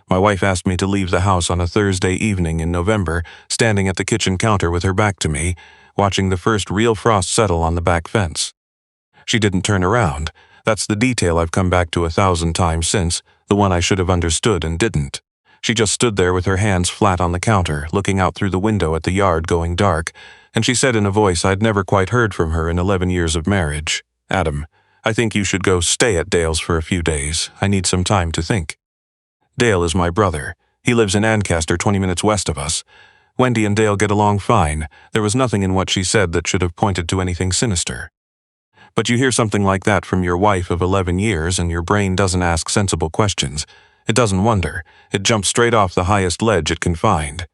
My wife asked me to leave the house on a Thursday evening in November, standing at the kitchen counter with her back to me, watching the first real frost settle on the back fence. She didn't turn around. That's the detail I've come back to 1,000 times since, the one I should have understood and didn't. She just stood there with her hands flat on the counter, looking out through the window at the yard going dark, and she said in a voice I'd never quite heard from her in 11 years of marriage, "Adam, I think you should go stay at Dale's for a few days. I need some time to think." Dale is my brother. He lives in Ancaster, 20 minutes west of us. Wendy and Dale get along fine. There was nothing in what she said that should have pointed to anything sinister. But you hear something like that from your wife of 11 years and your brain doesn't ask sensible questions. It doesn't wonder. It jumps straight off the highest ledge it can find.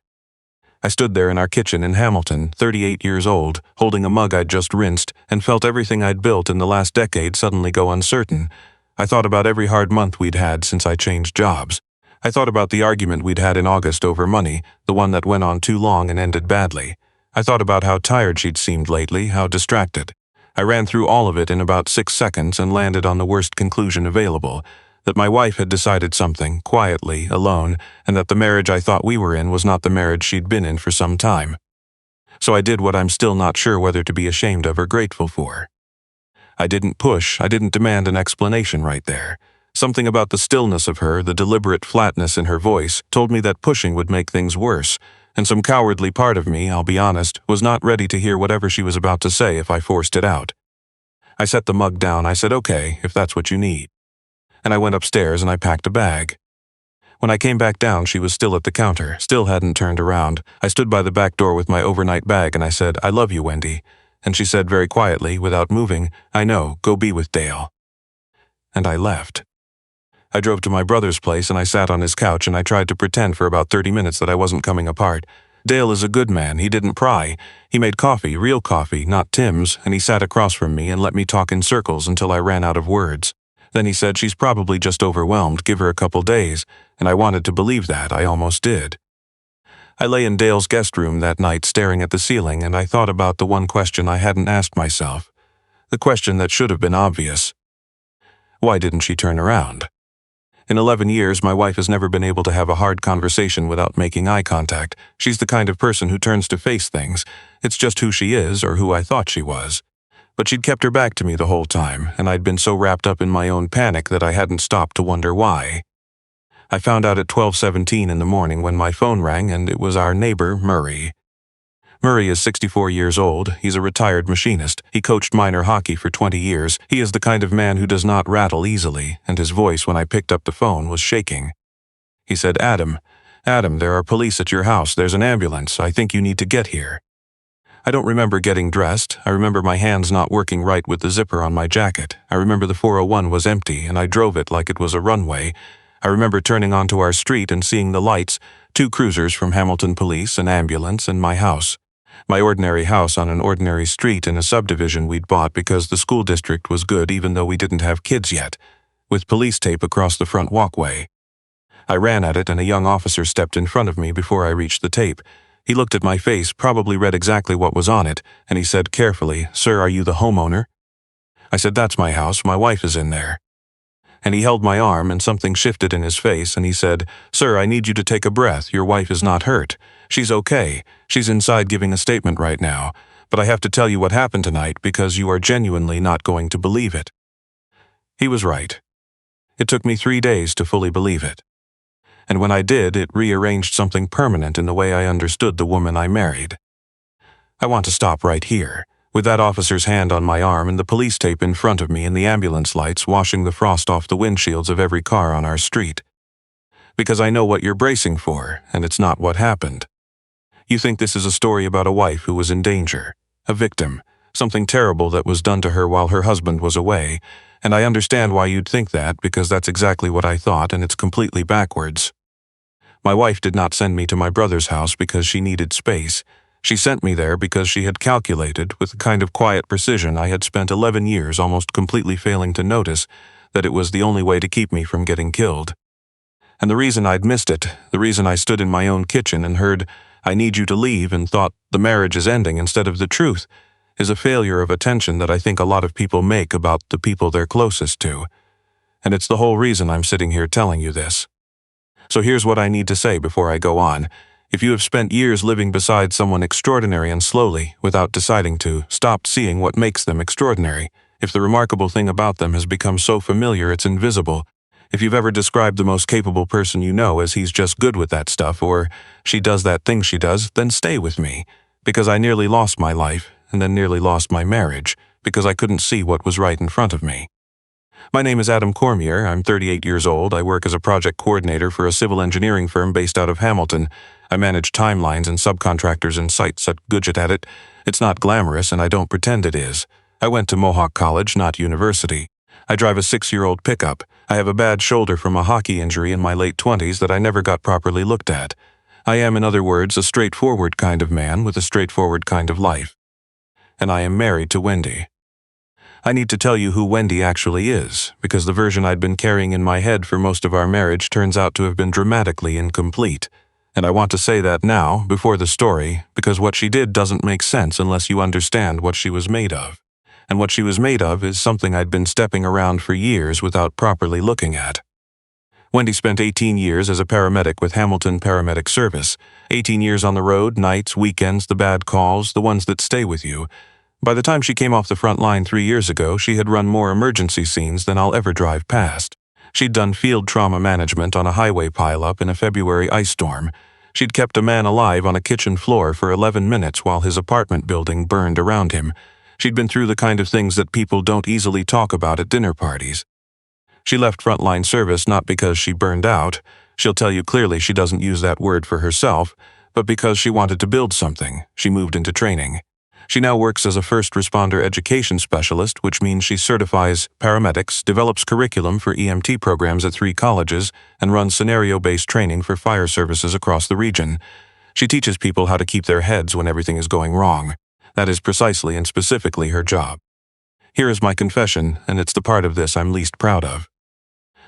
I stood there in our kitchen in Hamilton, 38 years old, holding a mug I'd just rinsed, and felt everything I'd built in the last decade suddenly go uncertain. I thought about every hard month we'd had since I changed jobs. I thought about the argument we'd had in August over money, the one that went on too long and ended badly. I thought about how tired she'd seemed lately, how distracted. I ran through all of it in about 6 seconds and landed on the worst conclusion available, that my wife had decided something, quietly, alone, and that the marriage I thought we were in was not the marriage she'd been in for some time. So I did what I'm still not sure whether to be ashamed of or grateful for. I didn't push, I didn't demand an explanation right there. Something about the stillness of her, the deliberate flatness in her voice, told me that pushing would make things worse, and some cowardly part of me, I'll be honest, was not ready to hear whatever she was about to say if I forced it out. I set the mug down. I said, "Okay, if that's what you need." And I went upstairs and I packed a bag. When I came back down, she was still at the counter, still hadn't turned around. I stood by the back door with my overnight bag and I said, "I love you, Wendy." And she said very quietly, without moving, "I know, go be with Dale." And I left. I drove to my brother's place and I sat on his couch and I tried to pretend for about 30 minutes that I wasn't coming apart. Dale is a good man. He didn't pry. He made coffee, real coffee, not Tim's, and he sat across from me and let me talk in circles until I ran out of words. Then he said, "She's probably just overwhelmed, give her a couple days," and I wanted to believe that, I almost did. I lay in Dale's guest room that night staring at the ceiling and I thought about the one question I hadn't asked myself. The question that should have been obvious. Why didn't she turn around? In 11 years, my wife has never been able to have a hard conversation without making eye contact. She's the kind of person who turns to face things. It's just who she is, or who I thought she was. But she'd kept her back to me the whole time, and I'd been so wrapped up in my own panic that I hadn't stopped to wonder why. I found out at 12:17 in the morning when my phone rang, and it was our neighbor, Murray. Murray is 64 years old. He's a retired machinist. He coached minor hockey for 20 years. He is the kind of man who does not rattle easily, and his voice when I picked up the phone was shaking. He said, Adam, there are police at your house. There's an ambulance. I think you need to get here." I don't remember getting dressed. I remember my hands not working right with the zipper on my jacket. I remember the 401 was empty, and I drove it like it was a runway. I remember turning onto our street and seeing the lights, 2 cruisers from Hamilton Police, an ambulance, and my house. My ordinary house on an ordinary street in a subdivision we'd bought because the school district was good even though we didn't have kids yet, with police tape across the front walkway. I ran at it and a young officer stepped in front of me before I reached the tape. He looked at my face, probably read exactly what was on it, and he said carefully, "Sir, are you the homeowner?" I said, "That's my house. My wife is in there." And he held my arm and something shifted in his face and he said, "Sir, I need you to take a breath. Your wife is not hurt. She's okay. She's inside giving a statement right now. But I have to tell you what happened tonight because you are genuinely not going to believe it." He was right. It took me 3 days to fully believe it. And when I did, it rearranged something permanent in the way I understood the woman I married. I want to stop right here, with that officer's hand on my arm and the police tape in front of me and the ambulance lights washing the frost off the windshields of every car on our street. Because I know what you're bracing for, and it's not what happened. You think this is a story about a wife who was in danger, a victim, something terrible that was done to her while her husband was away, and I understand why you'd think that because that's exactly what I thought and it's completely backwards. My wife did not send me to my brother's house because she needed space. She sent me there because she had calculated, with the kind of quiet precision I had spent 11 years almost completely failing to notice, that it was the only way to keep me from getting killed. And the reason I'd missed it, the reason I stood in my own kitchen and heard, "I need you to leave," and thought the marriage is ending instead of the truth, is a failure of attention that I think a lot of people make about the people they're closest to. And it's the whole reason I'm sitting here telling you this. So here's what I need to say before I go on. If you have spent years living beside someone extraordinary and slowly, without deciding to, stopped seeing what makes them extraordinary, if the remarkable thing about them has become so familiar it's invisible, if you've ever described the most capable person you know as he's just good with that stuff, or she does that thing she does, then stay with me. Because I nearly lost my life, and then nearly lost my marriage, because I couldn't see what was right in front of me. My name is Adam Cormier. I'm 38 years old. I work as a project coordinator for a civil engineering firm based out of Hamilton. I manage timelines and subcontractors and sites at Gudget at it. It's not glamorous, and I don't pretend it is. I went to Mohawk College, not university. I drive a 6-year-old pickup. I have a bad shoulder from a hockey injury in my late 20s that I never got properly looked at. I am, in other words, a straightforward kind of man with a straightforward kind of life. And I am married to Wendy. I need to tell you who Wendy actually is, because the version I'd been carrying in my head for most of our marriage turns out to have been dramatically incomplete. And I want to say that now, before the story, because what she did doesn't make sense unless you understand what she was made of. And what she was made of is something I'd been stepping around for years without properly looking at. Wendy spent 18 years as a paramedic with Hamilton Paramedic Service. 18 years on the road, nights, weekends, the bad calls, the ones that stay with you. By the time she came off the front line 3 years ago, she had run more emergency scenes than I'll ever drive past. She'd done field trauma management on a highway pileup in a February ice storm. She'd kept a man alive on a kitchen floor for 11 minutes while his apartment building burned around him. She'd been through the kind of things that people don't easily talk about at dinner parties. She left frontline service not because she burned out. She'll tell you clearly she doesn't use that word for herself, but because she wanted to build something. She moved into training. She now works as a first responder education specialist, which means she certifies paramedics, develops curriculum for EMT programs at 3 colleges, and runs scenario-based training for fire services across the region. She teaches people how to keep their heads when everything is going wrong. That is precisely and specifically her job. Here is my confession, and it's the part of this I'm least proud of.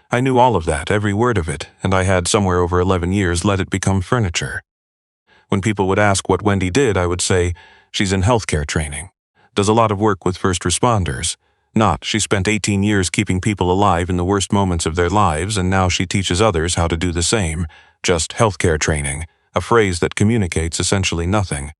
I knew all of that, every word of it, and I had, somewhere over 11 years, let it become furniture. When people would ask what Wendy did, I would say, she's in healthcare training. Does a lot of work with first responders. Not, she spent 18 years keeping people alive in the worst moments of their lives, and now she teaches others how to do the same. Just healthcare training, a phrase that communicates essentially nothing.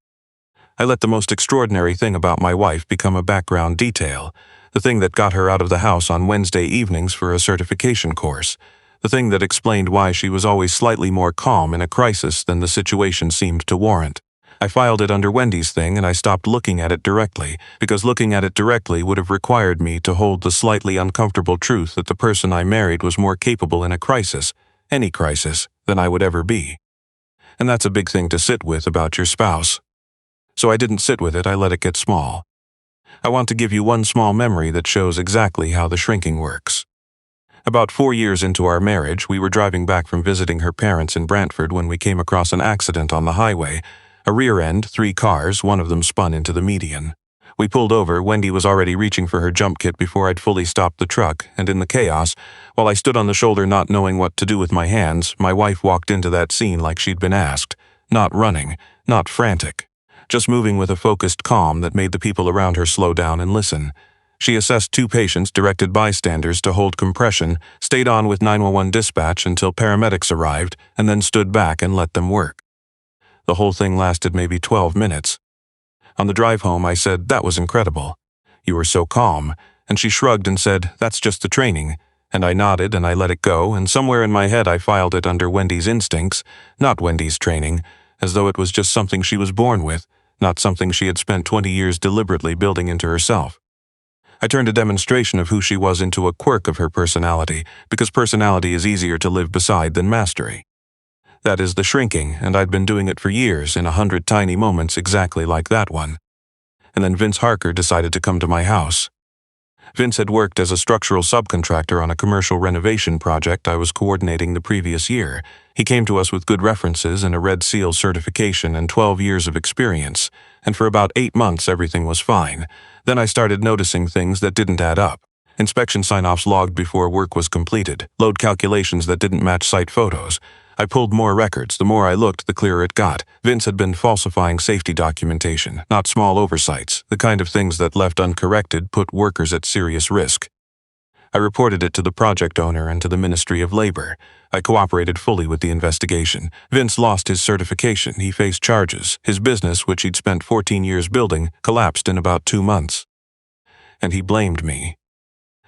I let the most extraordinary thing about my wife become a background detail, the thing that got her out of the house on Wednesday evenings for a certification course, the thing that explained why she was always slightly more calm in a crisis than the situation seemed to warrant. I filed it under Wendy's thing and I stopped looking at it directly, because looking at it directly would have required me to hold the slightly uncomfortable truth that the person I married was more capable in a crisis, any crisis, than I would ever be. And that's a big thing to sit with about your spouse. So I didn't sit with it, I let it get small. I want to give you one small memory that shows exactly how the shrinking works. About 4 years into our marriage, we were driving back from visiting her parents in Brantford when we came across an accident on the highway. A rear end, 3 cars, one of them spun into the median. We pulled over. Wendy was already reaching for her jump kit before I'd fully stopped the truck, and in the chaos, while I stood on the shoulder not knowing what to do with my hands, my wife walked into that scene like she'd been asked. Not running, not frantic. Just moving with a focused calm that made the people around her slow down and listen. She assessed 2 patients, directed bystanders to hold compression, stayed on with 911 dispatch until paramedics arrived, and then stood back and let them work. The whole thing lasted maybe 12 minutes. On the drive home, I said, "That was incredible. You were so calm." And she shrugged and said, "That's just the training." And I nodded and I let it go, and somewhere in my head I filed it under Wendy's instincts, not Wendy's training, as though it was just something she was born with, not something she had spent 20 years deliberately building into herself. I turned a demonstration of who she was into a quirk of her personality, because personality is easier to live beside than mastery. That is the shrinking, and I'd been doing it for years in 100 tiny moments exactly like that one. And then Vince Harker decided to come to my house. Vince had worked as a structural subcontractor on a commercial renovation project I was coordinating the previous year. He came to us with good references and a Red Seal certification and 12 years of experience, and for about 8 months everything was fine. Then I started noticing things that didn't add up. Inspection sign-offs logged before work was completed, load calculations that didn't match site photos. I pulled more records. The more I looked, the clearer it got. Vince had been falsifying safety documentation, not small oversights, the kind of things that left uncorrected put workers at serious risk. I reported it to the project owner and to the Ministry of Labor. I cooperated fully with the investigation. Vince lost his certification. He faced charges. His business, which he'd spent 14 years building, collapsed in about 2 months. And he blamed me.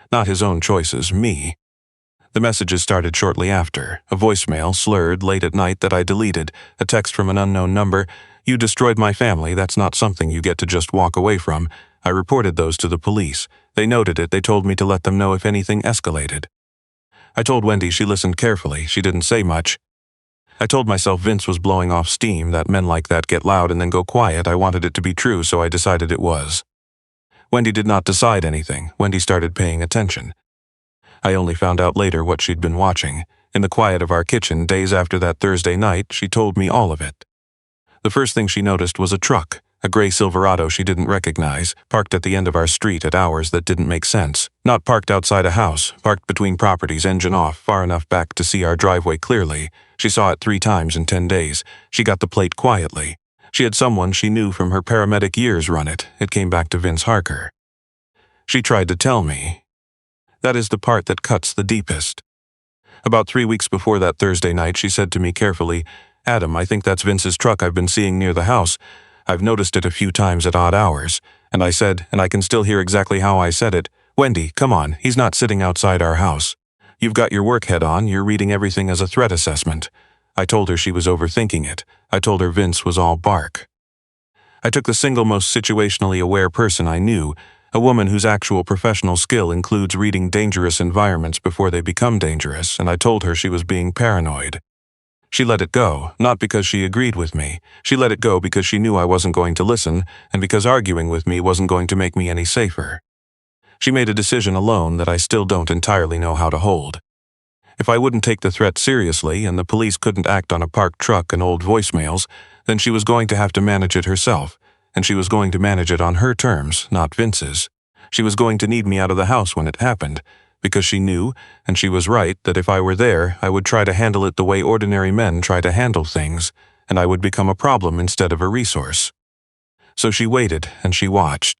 Not his own choices, me. The messages started shortly after. A voicemail, slurred, late at night, that I deleted. A text from an unknown number. "You destroyed my family. That's not something you get to just walk away from." I reported those to the police. They noted it. They told me to let them know if anything escalated. I told Wendy. She listened carefully. She didn't say much. I told myself Vince was blowing off steam, that men like that get loud and then go quiet. I wanted it to be true, so I decided it was. Wendy did not decide anything. Wendy started paying attention. I only found out later what she'd been watching. In the quiet of our kitchen, days after that Thursday night, she told me all of it. The first thing she noticed was a truck, a gray Silverado she didn't recognize, parked at the end of our street at hours that didn't make sense. Not parked outside a house, parked between properties, engine off, far enough back to see our driveway clearly. She saw it 3 times in 10 days. She got the plate quietly. She had someone she knew from her paramedic years run it. It came back to Vince Harker. She tried to tell me. That is the part that cuts the deepest. About 3 weeks before that Thursday night, she said to me carefully, "Adam, I think that's Vince's truck I've been seeing near the house. I've noticed it a few times at odd hours." And I said, and I can still hear exactly how I said it, "Wendy, come on, he's not sitting outside our house. You've got your work head on, you're reading everything as a threat assessment." I told her she was overthinking it. I told her Vince was all bark. I took the single most situationally aware person I knew, a woman whose actual professional skill includes reading dangerous environments before they become dangerous, and I told her she was being paranoid. She let it go, not because she agreed with me. She let it go because she knew I wasn't going to listen, and because arguing with me wasn't going to make me any safer. She made a decision alone that I still don't entirely know how to hold. If I wouldn't take the threat seriously and the police couldn't act on a parked truck and old voicemails, then she was going to have to manage it herself, and she was going to manage it on her terms, not Vince's. She was going to need me out of the house when it happened, because she knew, and she was right, that if I were there, I would try to handle it the way ordinary men try to handle things, and I would become a problem instead of a resource. So she waited, and she watched.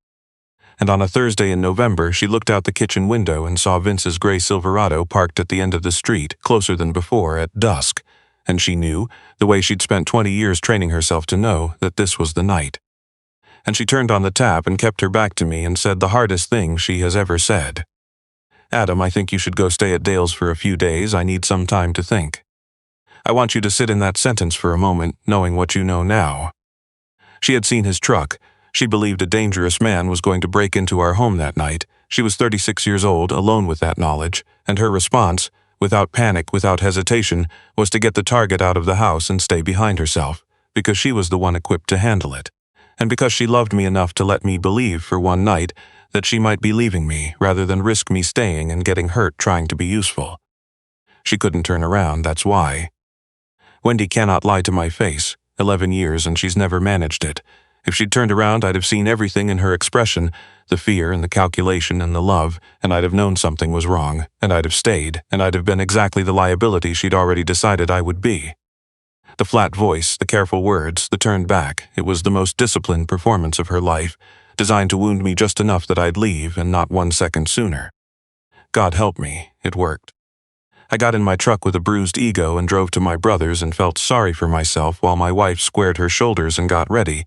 And on a Thursday in November, she looked out the kitchen window and saw Vince's gray Silverado parked at the end of the street, closer than before, at dusk. And she knew, the way she'd spent 20 years training herself to know, that this was the night. And she turned on the tap and kept her back to me and said the hardest thing she has ever said. "Adam, I think you should go stay at Dale's for a few days. I need some time to think. I want you to sit in that sentence for a moment, knowing what you know now." She had seen his truck. She believed a dangerous man was going to break into our home that night. She was 36 years old, alone with that knowledge, and her response, without panic, without hesitation, was to get the target out of the house and stay behind herself, because she was the one equipped to handle it. And because she loved me enough to let me believe for one night that she might be leaving me rather than risk me staying and getting hurt trying to be useful. She couldn't turn around, that's why. Wendy cannot lie to my face. 11 years and she's never managed it. If she'd turned around, I'd have seen everything in her expression, the fear and the calculation and the love, and I'd have known something was wrong, and I'd have stayed, and I'd have been exactly the liability she'd already decided I would be. The flat voice, the careful words, the turned back, it was the most disciplined performance of her life, designed to wound me just enough that I'd leave, and not 1 second sooner. God help me, it worked. I got in my truck with a bruised ego and drove to my brother's and felt sorry for myself while my wife squared her shoulders and got ready.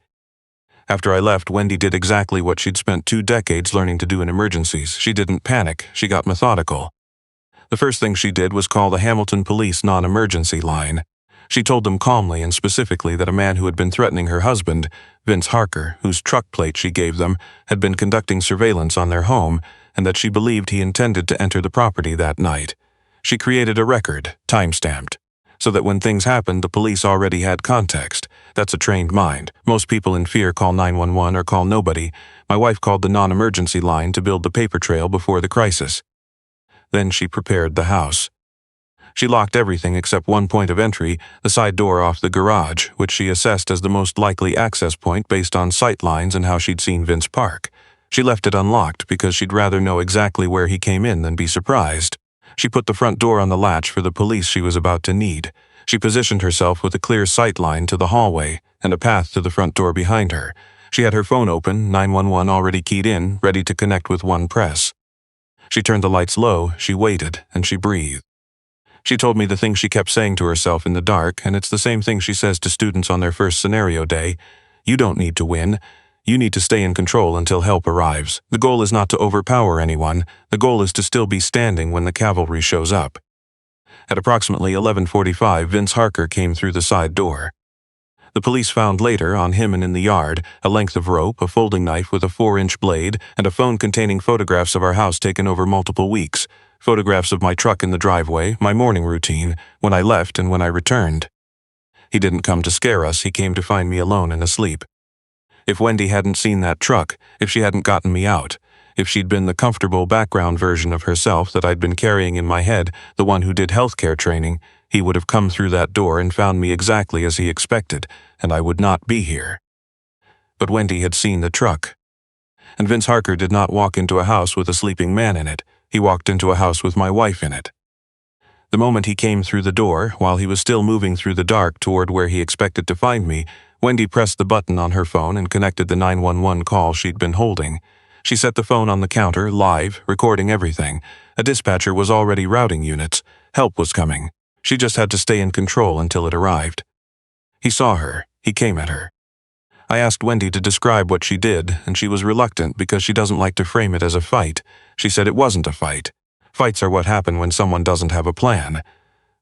After I left, Wendy did exactly what she'd spent 2 decades learning to do in emergencies. She didn't panic, she got methodical. The first thing she did was call the Hamilton Police non-emergency line. She told them calmly and specifically that a man who had been threatening her husband, Vince Harker, whose truck plate she gave them, had been conducting surveillance on their home, and that she believed he intended to enter the property that night. She created a record, time-stamped, so that when things happened, the police already had context. That's a trained mind. Most people in fear call 911 or call nobody. My wife called the non-emergency line to build the paper trail before the crisis. Then she prepared the house. She locked everything except one point of entry, the side door off the garage, which she assessed as the most likely access point based on sight lines and how she'd seen Vince park. She left it unlocked because she'd rather know exactly where he came in than be surprised. She put the front door on the latch for the police she was about to need. She positioned herself with a clear sight line to the hallway and a path to the front door behind her. She had her phone open, 911 already keyed in, ready to connect with one press. She turned the lights low, she waited, and she breathed. She told me the thing she kept saying to herself in the dark, and it's the same thing she says to students on their first scenario day. You don't need to win. You need to stay in control until help arrives. The goal is not to overpower anyone. The goal is to still be standing when the cavalry shows up. At approximately 11:45, Vince Harker came through the side door. The police found later, on him and in the yard, a length of rope, a folding knife with a 4-inch blade, and a phone containing photographs of our house taken over multiple weeks. Photographs of my truck in the driveway, my morning routine, when I left and when I returned. He didn't come to scare us, he came to find me alone and asleep. If Wendy hadn't seen that truck, if she hadn't gotten me out, if she'd been the comfortable background version of herself that I'd been carrying in my head, the one who did healthcare training, he would have come through that door and found me exactly as he expected, and I would not be here. But Wendy had seen the truck. And Vince Harker did not walk into a house with a sleeping man in it. He walked into a house with my wife in it. The moment he came through the door, while he was still moving through the dark toward where he expected to find me, Wendy pressed the button on her phone and connected the 911 call she'd been holding. She set the phone on the counter, live, recording everything. A dispatcher was already routing units. Help was coming. She just had to stay in control until it arrived. He saw her. He came at her. I asked Wendy to describe what she did, and she was reluctant because she doesn't like to frame it as a fight. She said it wasn't a fight. Fights are what happen when someone doesn't have a plan.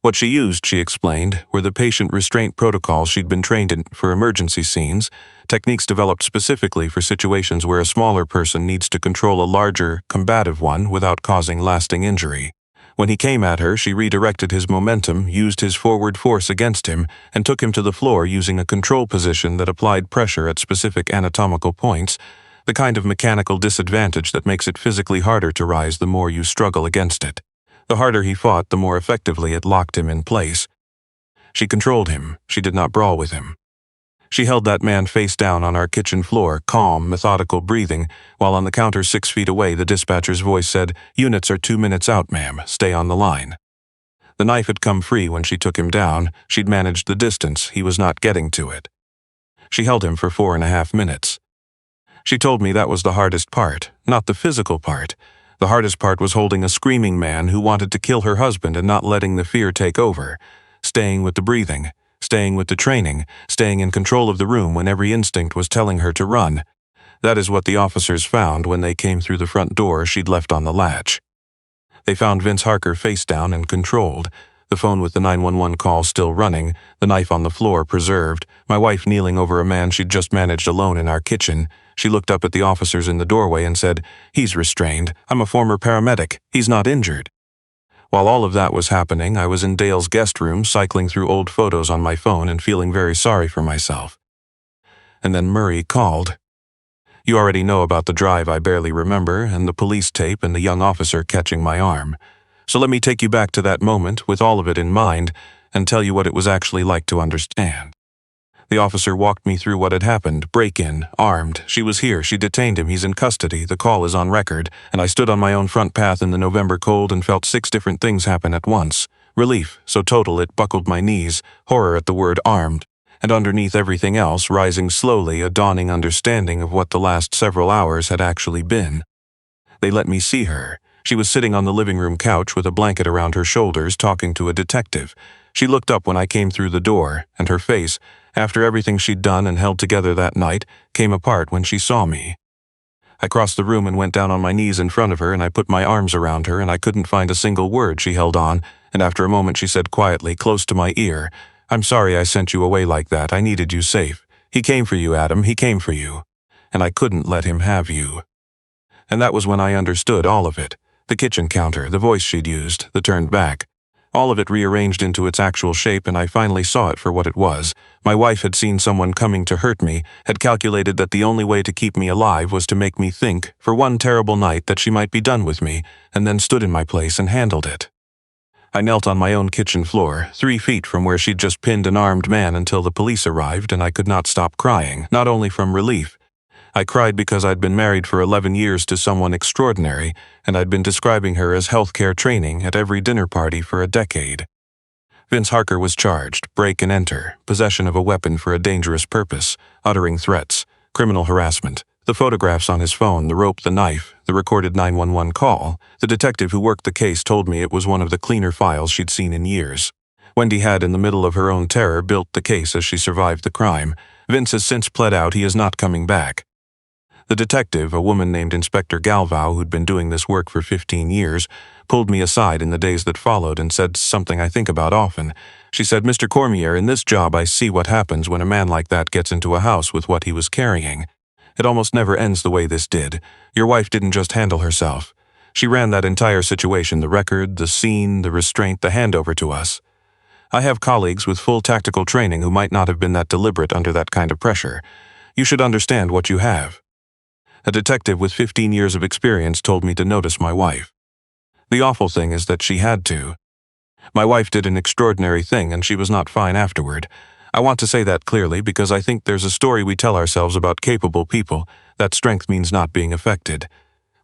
What she used, she explained, were the patient restraint protocols she'd been trained in for emergency scenes, techniques developed specifically for situations where a smaller person needs to control a larger, combative one without causing lasting injury. When he came at her, she redirected his momentum, used his forward force against him, and took him to the floor using a control position that applied pressure at specific anatomical points, the kind of mechanical disadvantage that makes it physically harder to rise the more you struggle against it. The harder he fought, the more effectively it locked him in place. She controlled him. She did not brawl with him. She held that man face down on our kitchen floor, calm, methodical breathing, while on the counter 6 feet away the dispatcher's voice said, "Units are 2 minutes out, ma'am. Stay on the line." The knife had come free when she took him down. She'd managed the distance. He was not getting to it. She held him for 4.5 minutes. She told me that was the hardest part, not the physical part. The hardest part was holding a screaming man who wanted to kill her husband and not letting the fear take over, staying with the breathing, staying with the training, staying in control of the room when every instinct was telling her to run. That is what the officers found when they came through the front door she'd left on the latch. They found Vince Harker face down and controlled, the phone with the 911 call still running, the knife on the floor preserved, my wife kneeling over a man she'd just managed alone in our kitchen. She looked up at the officers in the doorway and said, "He's restrained. I'm a former paramedic. He's not injured." While all of that was happening, I was in Dale's guest room cycling through old photos on my phone and feeling very sorry for myself. And then Murray called. You already know about the drive I barely remember, and the police tape and the young officer catching my arm. So let me take you back to that moment with all of it in mind and tell you what it was actually like to understand. The officer walked me through what had happened. Break-in, armed. She was here. She detained him. He's in custody. The call is on record. And I stood on my own front path in the November cold and felt 6 different things happen at once. Relief, so total it buckled my knees. Horror at the word armed. And underneath everything else, rising slowly, a dawning understanding of what the last several hours had actually been. They let me see her. She was sitting on the living room couch with a blanket around her shoulders, talking to a detective. She looked up when I came through the door, and her face, after everything she'd done and held together that night, came apart when she saw me. I crossed the room and went down on my knees in front of her, and I put my arms around her, and I couldn't find a single word she held on, and after a moment she said quietly, close to my ear, "I'm sorry I sent you away like that. I needed you safe. He came for you, Adam. He came for you. And I couldn't let him have you." And that was when I understood all of it. The kitchen counter, the voice she'd used, the turned back. All of it rearranged into its actual shape, and I finally saw it for what it was. My wife had seen someone coming to hurt me, had calculated that the only way to keep me alive was to make me think, for one terrible night, that she might be done with me, and then stood in my place and handled it. I knelt on my own kitchen floor, 3 feet from where she'd just pinned an armed man until the police arrived, and I could not stop crying, not only from relief. I cried because I'd been married for 11 years to someone extraordinary, and I'd been describing her as healthcare training at every dinner party for a decade. Vince Harker was charged, break and enter, possession of a weapon for a dangerous purpose, uttering threats, criminal harassment, the photographs on his phone, the rope, the knife, The recorded 911 call. The detective who worked the case told me it was one of the cleaner files she'd seen in years. Wendy had, in the middle of her own terror, built the case as she survived the crime. Vince has since pled out he is not coming back. The detective, a woman named Inspector Galvao who'd been doing this work for 15 years, pulled me aside in the days that followed and said something I think about often. She said, "Mr. Cormier, in this job I see what happens when a man like that gets into a house with what he was carrying. It almost never ends the way this did. Your wife didn't just handle herself. She ran that entire situation, the record, the scene, the restraint, the handover to us. I have colleagues with full tactical training who might not have been that deliberate under that kind of pressure. You should understand what you have." A detective with 15 years of experience told me to notice my wife. The awful thing is that she had to. My wife did an extraordinary thing and she was not fine afterward. I want to say that clearly because I think there's a story we tell ourselves about capable people, that strength means not being affected.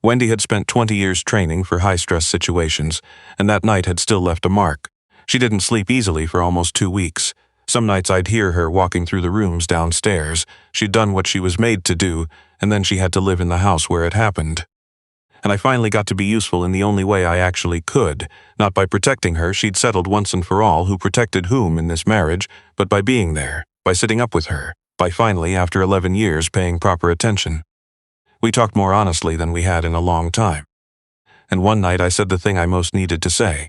Wendy had spent 20 years training for high-stress situations, and that night had still left a mark. She didn't sleep easily for almost 2 weeks. Some nights I'd hear her walking through the rooms downstairs. She'd done what she was made to do, and then she had to live in the house where it happened. And I finally got to be useful in the only way I actually could, not by protecting her. She'd settled once and for all who protected whom in this marriage, but by being there, by sitting up with her, by finally, after 11 years, paying proper attention. We talked more honestly than we had in a long time. And one night I said the thing I most needed to say.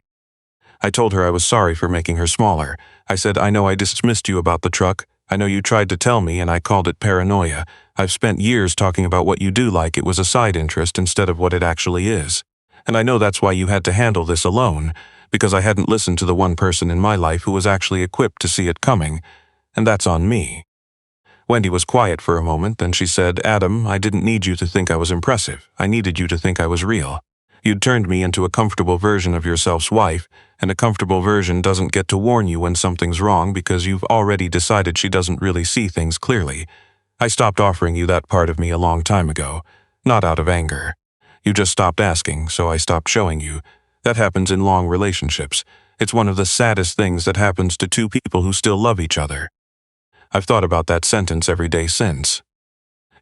I told her I was sorry for making her smaller. I said, "I know I dismissed you about the truck. I know you tried to tell me and I called it paranoia. I've spent years talking about what you do like it was a side interest instead of what it actually is. And I know that's why you had to handle this alone, because I hadn't listened to the one person in my life who was actually equipped to see it coming. And that's on me." Wendy was quiet for a moment, then she said, "Adam, I didn't need you to think I was impressive. I needed you to think I was real. You'd turned me into a comfortable version of yourself's wife, and a comfortable version doesn't get to warn you when something's wrong because you've already decided she doesn't really see things clearly. I stopped offering you that part of me a long time ago, not out of anger. You just stopped asking, so I stopped showing you. That happens in long relationships. It's one of the saddest things that happens to two people who still love each other. I've thought about that sentence every day since.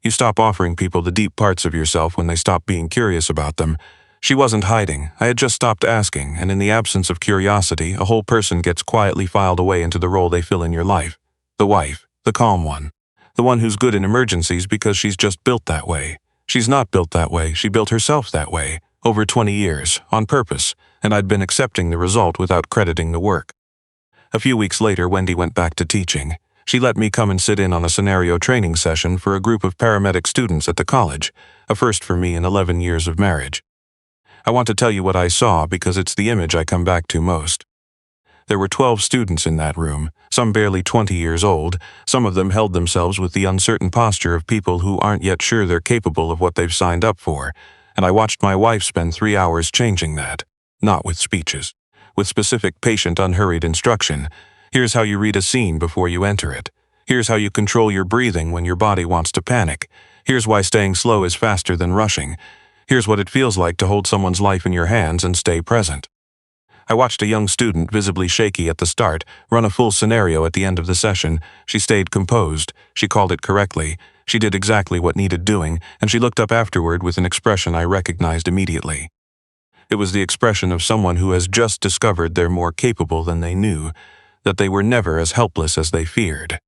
You stop offering people the deep parts of yourself when they stop being curious about them. She wasn't hiding. I had just stopped asking, and in the absence of curiosity, a whole person gets quietly filed away into the role they fill in your life. The wife, the calm one. The one who's good in emergencies because she's just built that way. She's not built that way. She built herself that way. Over 20 years, on purpose, and I'd been accepting the result without crediting the work. A few weeks later, Wendy went back to teaching. She let me come and sit in on a scenario training session for a group of paramedic students at the college, a first for me in 11 years of marriage. I want to tell you what I saw because it's the image I come back to most. There were 12 students in that room, some barely 20 years old. Some of them held themselves with the uncertain posture of people who aren't yet sure they're capable of what they've signed up for, and I watched my wife spend 3 hours changing that, not with speeches, with specific patient unhurried instruction. Here's how you read a scene before you enter it. Here's how you control your breathing when your body wants to panic. Here's why staying slow is faster than rushing. Here's what it feels like to hold someone's life in your hands and stay present. I watched a young student, visibly shaky at the start, run a full scenario at the end of the session. She stayed composed. She called it correctly. She did exactly what needed doing, and she looked up afterward with an expression I recognized immediately. It was the expression of someone who has just discovered they're more capable than they knew, that they were never as helpless as they feared.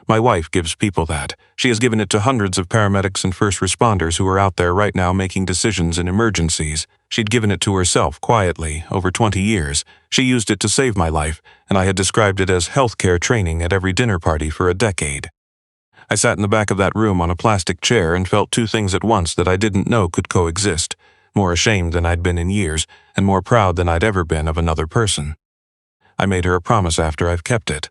My wife gives people that. She has given it to hundreds of paramedics and first responders who are out there right now making decisions in emergencies. She'd given it to herself quietly, over 20 years. She used it to save my life, and I had described it as healthcare training at every dinner party for a decade. I sat in the back of that room on a plastic chair and felt two things at once that I didn't know could coexist, more ashamed than I'd been in years, and more proud than I'd ever been of another person. I made her a promise after I've kept it.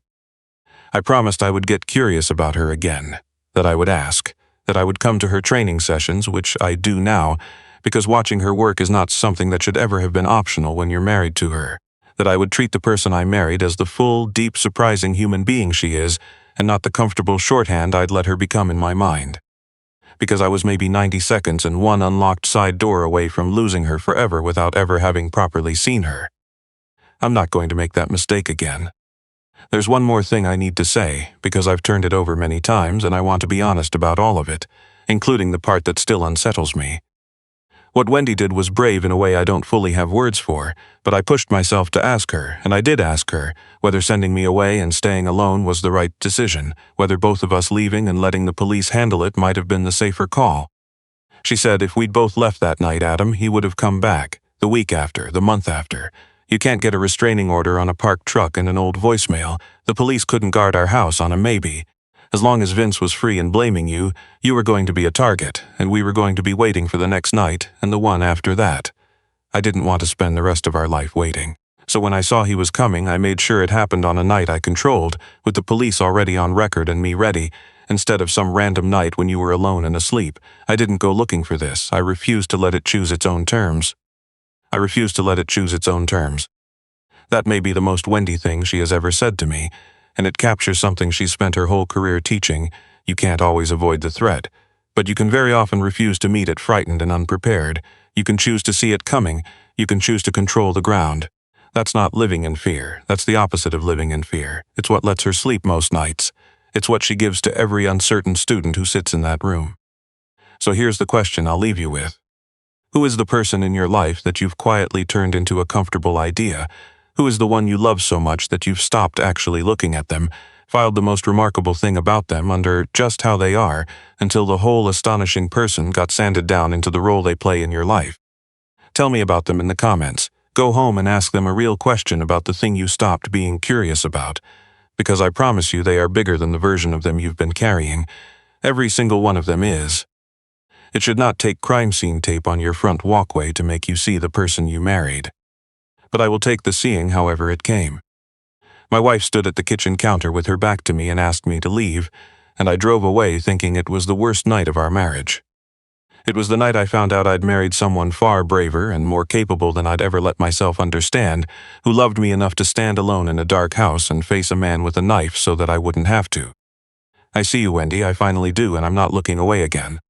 I promised I would get curious about her again, that I would ask, that I would come to her training sessions, which I do now, because watching her work is not something that should ever have been optional when you're married to her, that I would treat the person I married as the full, deep, surprising human being she is, and not the comfortable shorthand I'd let her become in my mind. Because I was maybe 90 seconds and one unlocked side door away from losing her forever without ever having properly seen her. I'm not going to make that mistake again. There's one more thing I need to say, because I've turned it over many times and I want to be honest about all of it, including the part that still unsettles me. What Wendy did was brave in a way I don't fully have words for, but I pushed myself to ask her, and I did ask her, whether sending me away and staying alone was the right decision, whether both of us leaving and letting the police handle it might have been the safer call. She said if we'd both left that night, Adam, he would have come back, the week after, the month after. You can't get a restraining order on a parked truck and an old voicemail. The police couldn't guard our house on a maybe. As long as Vince was free and blaming you, you were going to be a target, and we were going to be waiting for the next night and the one after that. I didn't want to spend the rest of our life waiting. So when I saw he was coming, I made sure it happened on a night I controlled, with the police already on record and me ready, instead of some random night when you were alone and asleep. I didn't go looking for this. I refused to let it choose its own terms. I refused to let it choose its own terms. That may be the most Wendy thing she has ever said to me, and it captures something she's spent her whole career teaching. You can't always avoid the threat, but you can very often refuse to meet it frightened and unprepared. You can choose to see it coming. You can choose to control the ground. That's not living in fear. That's the opposite of living in fear. It's what lets her sleep most nights. It's what she gives to every uncertain student who sits in that room. So here's the question I'll leave you with. Who is the person in your life that you've quietly turned into a comfortable idea? Who is the one you love so much that you've stopped actually looking at them, filed the most remarkable thing about them under just how they are, until the whole astonishing person got sanded down into the role they play in your life? Tell me about them in the comments. Go home and ask them a real question about the thing you stopped being curious about, because I promise you they are bigger than the version of them you've been carrying. Every single one of them is. It should not take crime scene tape on your front walkway to make you see the person you married. But I will take the seeing however it came. My wife stood at the kitchen counter with her back to me and asked me to leave, and I drove away thinking it was the worst night of our marriage. It was the night I found out I'd married someone far braver and more capable than I'd ever let myself understand, who loved me enough to stand alone in a dark house and face a man with a knife so that I wouldn't have to. I see you, Wendy, I finally do, and I'm not looking away again.